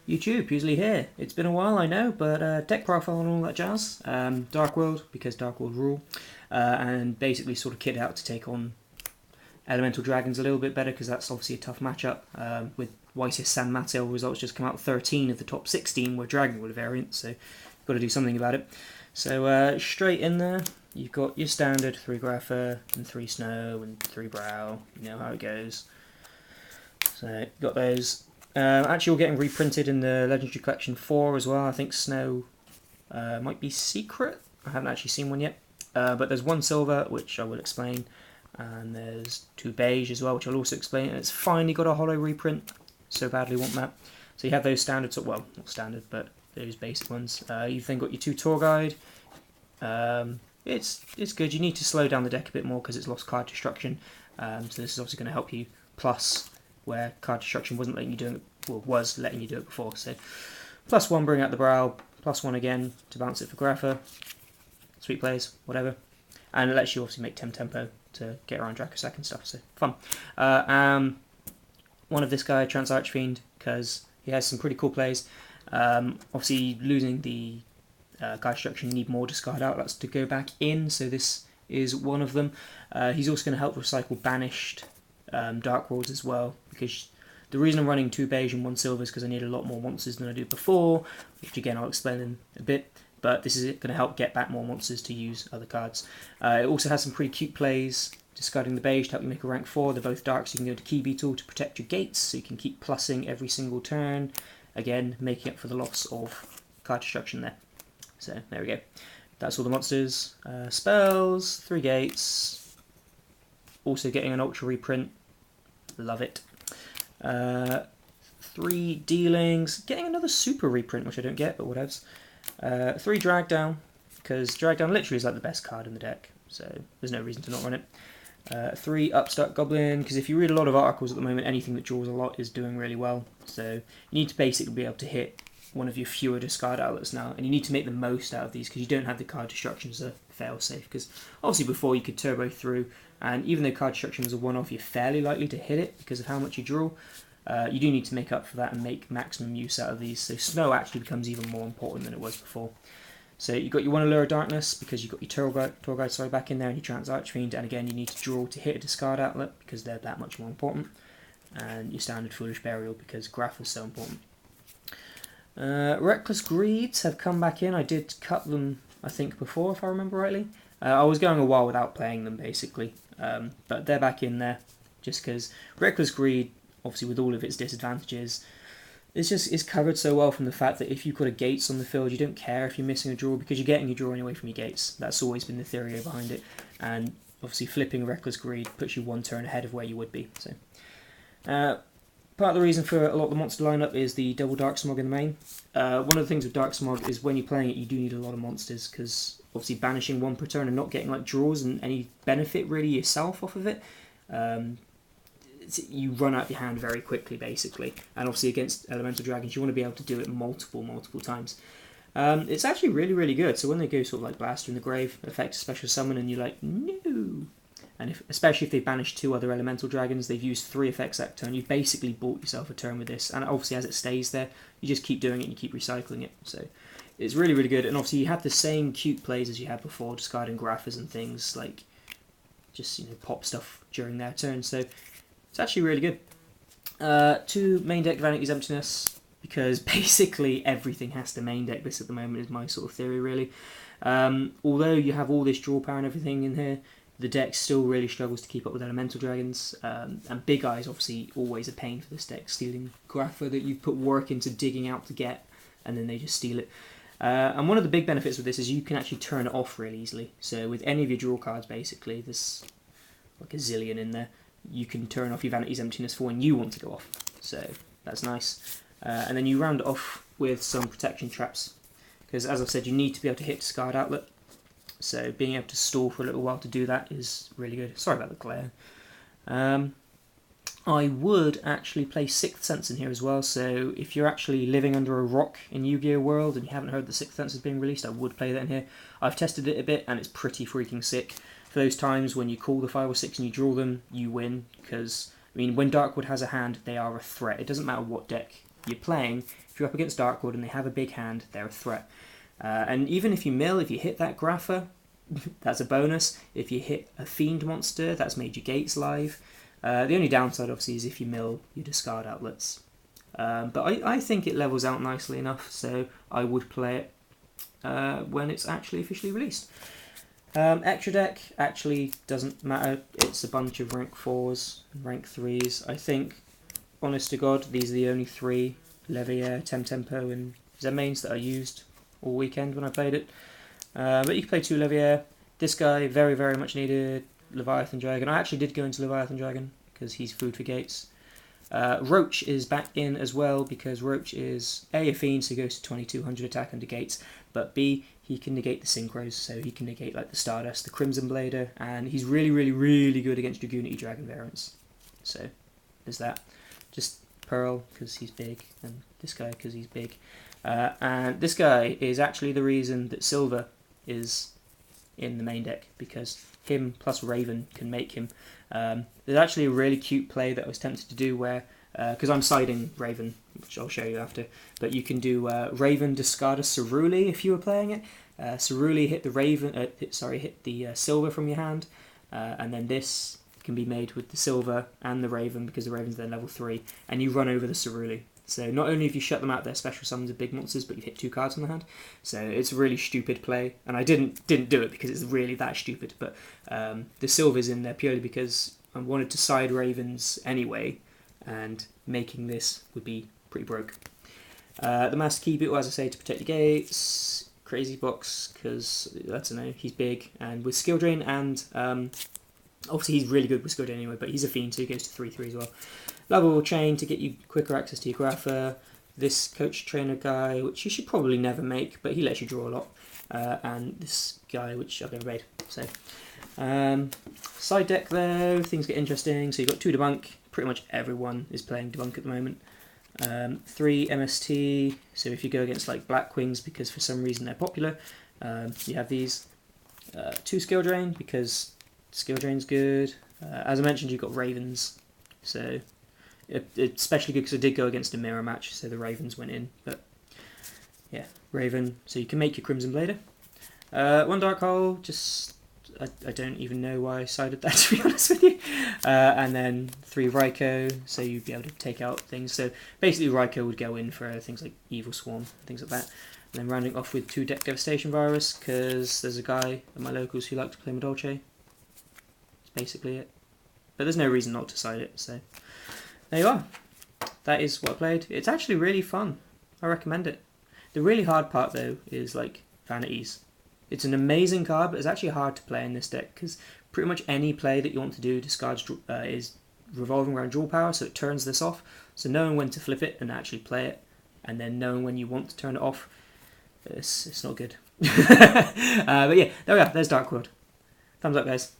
YouTube, Pewsily here. It's been a while, I know, but deck profile and all that jazz. Dark World, because Dark World rule, and basically sort of kit out to take on Elemental Dragons a little bit better, because that's obviously a tough matchup. With Wysis San Mateo results just come out, 13 of the top 16 were Dragon World variants, so you've got to do something about it. So straight in there, you've got your standard 3 Grapha, and 3 Snow, and 3 Brow, you know how it goes. So, got those. Actually, all getting reprinted in the Legendary Collection 4 as well. I think Snow might be secret. I haven't actually seen one yet. But there's 1 silver, which I will explain. And there's 2 beige as well, which I'll also explain. And it's finally got a holo reprint. So badly want that. So you have those standards, well, not standard, but those basic ones. You've then got your 2 tour guide. It's good. You need to slow down the deck a bit more because it's lost card destruction. So this is obviously going to help you. Plus, where card destruction wasn't letting you do it, well, was letting you do it before. So +1 bring out the Brow, +1 again to bounce it for Grapha, sweet plays, whatever, and it lets you obviously make tempo to get around Dracosac and stuff. So fun. One of this guy, Trans Archfiend, because he has some pretty cool plays. Obviously losing the card destruction, you need more discard outlets to go back in. So this is one of them. He's also going to help recycle banished Dark Worlds as well, because the reason I'm running 2 beige and 1 silver is because I need a lot more monsters than I did before, which again I'll explain in a bit, but this is going to help get back more monsters to use other cards. It also has some pretty cute plays, discarding the beige to help you make a rank 4. They're both dark, so you can go to Key Beetle to protect your gates, so you can keep plussing every single turn, again making up for the loss of card destruction there. So there we go. That's all the monsters. Spells, 3 gates, also getting an ultra reprint. Love it. 3 dealings, getting another super reprint, which I don't get, but whatevs. 3 drag down, because drag down literally is like the best card in the deck, so there's no reason to not run it. 3 upstart goblin, because if you read a lot of articles at the moment, anything that draws a lot is doing really well. So you need to basically be able to hit one of your fewer discard outlets now, and you need to make the most out of these because you don't have the card destruction as a fail safe. Because obviously before you could turbo through. And even though card destruction was a one-off, you're fairly likely to hit it because of how much you draw. You do need to make up for that and make maximum use out of these. So Snow actually becomes even more important than it was before. So you've got your 1 Allure of Darkness because you've got your Tour Guide back in there and your Trans Archfiend. And again, you need to draw to hit a discard outlet because they're that much more important. And your standard Foolish Burial because Graph is so important. Reckless Greeds have come back in. I did cut them, I think, before, if I remember rightly. I was going a while without playing them, basically. But they're back in there just because Reckless Greed, obviously with all of its disadvantages, it's covered so well from the fact that if you've got a gates on the field, you don't care if you're missing a draw because you're getting your draw anyway from your gates. That's always been the theory behind it. And obviously flipping Reckless Greed puts you 1 turn ahead of where you would be. So part of the reason for a lot of the monster lineup is the double Dark Smog in the main. One of the things with Dark Smog is when you're playing it, you do need a lot of monsters because obviously banishing 1 per turn and not getting like draws and any benefit really yourself off of it, you run out your hand very quickly basically. And obviously against Elemental Dragons, you want to be able to do it multiple times. It's actually really good. So when they go sort of like Blaster in the Grave, effect a special summon, and you're like, no. And especially if they banish 2 other Elemental Dragons, they've used 3 effects that turn. You've basically bought yourself a turn with this. And obviously as it stays there, you just keep doing it and you keep recycling it. So it's really good. And obviously you have the same cute plays as you had before, discarding Graphas and things like just, pop stuff during their turn. So it's actually really good. 2 main deck Vanity's Emptiness, because basically everything has to main deck this at the moment is my sort of theory really. Although you have all this draw power and everything in here, the deck still really struggles to keep up with Elemental Dragons, and Big Eye's obviously always a pain for this deck, stealing Grapha that you've put work into digging out to get, and then they just steal it. And one of the big benefits with this is you can actually turn it off really easily. So with any of your draw cards basically, there's like a zillion in there, you can turn off your Vanity's Emptiness for when you want to go off. So that's nice. And then you round it off with some protection traps, because as I've said, you need to be able to hit discard outlet. So being able to stall for a little while to do that is really good. Sorry about the glare. I would actually play Sixth Sense in here as well, so if you're actually living under a rock in Yu-Gi-Oh! World and you haven't heard the Sixth Sense is being released, I would play that in here. I've tested it a bit and it's pretty freaking sick. For those times when you call the 5 or 6 and you draw them, you win, because, I mean, when Darkwood has a hand, they are a threat. It doesn't matter what deck you're playing, if you're up against Dark World and they have a big hand, they're a threat. And even if you mill, if you hit that Grapha, that's a bonus. If you hit a Fiend monster, that's made your gates live. The only downside, obviously, is if you mill, you discard outlets. But I think it levels out nicely enough, so I would play it when it's actually officially released. Extra deck actually doesn't matter. It's a bunch of rank 4s and rank 3s. I think, honest to God, these are the only 3, Levier, Temtempo and Zemains, that I used all weekend when I played it. But you can play 2 Levier. This guy, very, very much needed. Leviathan Dragon. I actually did go into Leviathan Dragon because he's food for gates. Roach is back in as well because Roach is A fiend, so he goes to 2200 attack under gates, but B, he can negate the synchros, so he can negate like the Stardust, the Crimson Blader, and he's really, really, really good against Dragoonity Dragon variants. So there's that. Just Pearl because he's big, and this guy because he's big. And this guy is actually the reason that Silver is in the main deck, because him plus Raven can make him. There's actually a really cute play that I was tempted to do where, because I'm siding Raven, which I'll show you after, but you can do Raven discard a Ceruli if you were playing it. Ceruli hit the Raven, hit the Silver from your hand, and then this can be made with the Silver and the Raven because the Raven's then level 3, and you run over the Ceruli. So not only have you shut them out their special summons of big monsters, but you hit 2 cards on the hand. So it's a really stupid play, and I didn't do it because it's really that stupid. But the Silver's in there purely because I wanted to side Ravens anyway, and making this would be pretty broke. The Master Key Beetle, as I say, to protect your gates. Crazy Box because I don't know, he's big, and with Skill Drain, and obviously he's really good with Skill Drain anyway. But he's a fiend, so he goes to 3/3 as well. Lovable Chain to get you quicker access to your Grapha. This Coach Trainer guy, which you should probably never make, but he lets you draw a lot. And this guy, which I've never made. So, side deck though, things get interesting. So you've got 2 Debunk. Pretty much everyone is playing Debunk at the moment. 3 MST. So if you go against like Blackwings, because for some reason they're popular, you have these. 2 Skill Drain, because Skill Drain's good. As I mentioned, you've got Ravens. So it's especially good because I did go against a mirror match, so the Ravens went in. But yeah, Raven. So you can make your Crimson Blader. 1 Dark Hole, just I don't even know why I sided that, to be honest with you. And then 3 Raikou, so you'd be able to take out things. So basically Raikou would go in for things like Evil Swarm, things like that. And then rounding off with 2 Deck Devastation Virus, because there's a guy at my locals who like to play Madolche. That's basically it. But there's no reason not to side it, so there you are. That is what I played. It's actually really fun. I recommend it. The really hard part though is like Vanities. It's an amazing card, but it's actually hard to play in this deck because pretty much any play that you want to do discards is revolving around Dual Power, so it turns this off. So knowing when to flip it and actually play it, and then knowing when you want to turn it off, it's not good. But yeah, there we are. There's Dark World. Thumbs up, guys.